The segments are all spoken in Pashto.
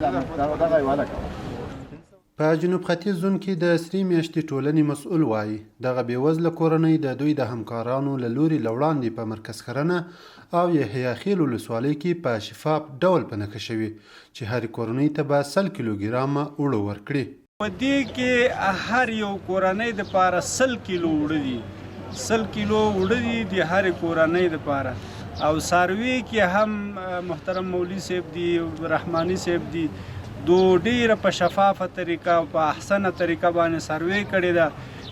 په جنوب ختیځ زون کې د سرې میاشتې ټولنې مسؤل وایي دغه بېوزله کورنۍ د دوی د همکارانو له لوري له وړاندې په مرکز کرنه او یحیی خیل ولسوالۍ کې په شفاف ډول په نښه شوي چې هرې کورنۍ ته به 100 کیلوګرامه اوړه ورکړي. په دې کې هر یو کورنۍ دپاره 100 کیلو اوړه دي، 100 کیلو اوړه دي د هرې کورنۍ دپاره. او سروې کې هم محترم مولوي صاحب دي، رحماني صاحب دي، ډیره په شفافه طریقه او په احسنه طریقه باندې سروې کړې ده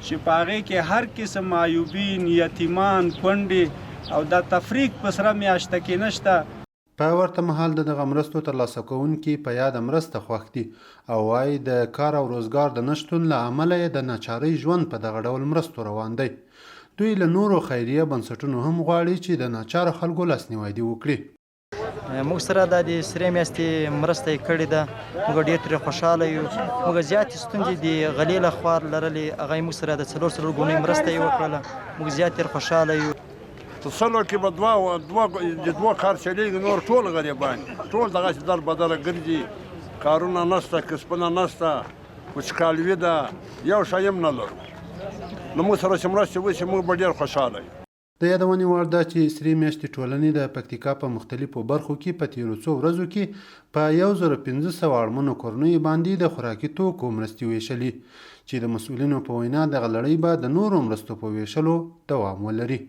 چې په هغې کې هر قسم معیوبین، یتیمان، کونډې او دا تفریق په سره میاشته کې نشته. په ورته مهال د دغه مرستو ترلاسه کوونکي په یاده مرسته خوښ دي او وایي د کار او روزګار د نشتون له امله یې د ناچارۍ ژوند په دغه ډول مرستو روان دی. دوی له نورو خیریه بنسټونو هم غواړي چې د ناچاره خلکو لاسنیوی دې وکړي. موږ سره د سرې میاشتې مرسته یې کړې ده، موږ ډېر ترې خوشحاله یو. موږ زیاتې ستونزې د غلې له خوا لرلې، هغه یې موږ سره د 4 ګونۍ مرسته یې وکړله. موږ زیات ترې خوشحاله یو. په سلو کې به دوه کار چلېږي، نور ټول غریبان ټول دغسې در بدله ګرځي، کارونه نشته، کسبونه نشته، وچکالوي ده، یو شی هم نه لرو. نو موږ سره چې مرستې وشي موږ به ډېر خوشحاله یو. د یادونې وړ ده چې سرې میاشتې ټولنې د پکتیکا په مختلفو برخو کې په تیرو څو ورځو کې په 1500 اړمنو کورنیو باندې د خوراکي توکو مرستې ویشلي چې د مسؤلینو په وینا دغه لړۍ به د نورو مرستو په ویشلو دوام ولري.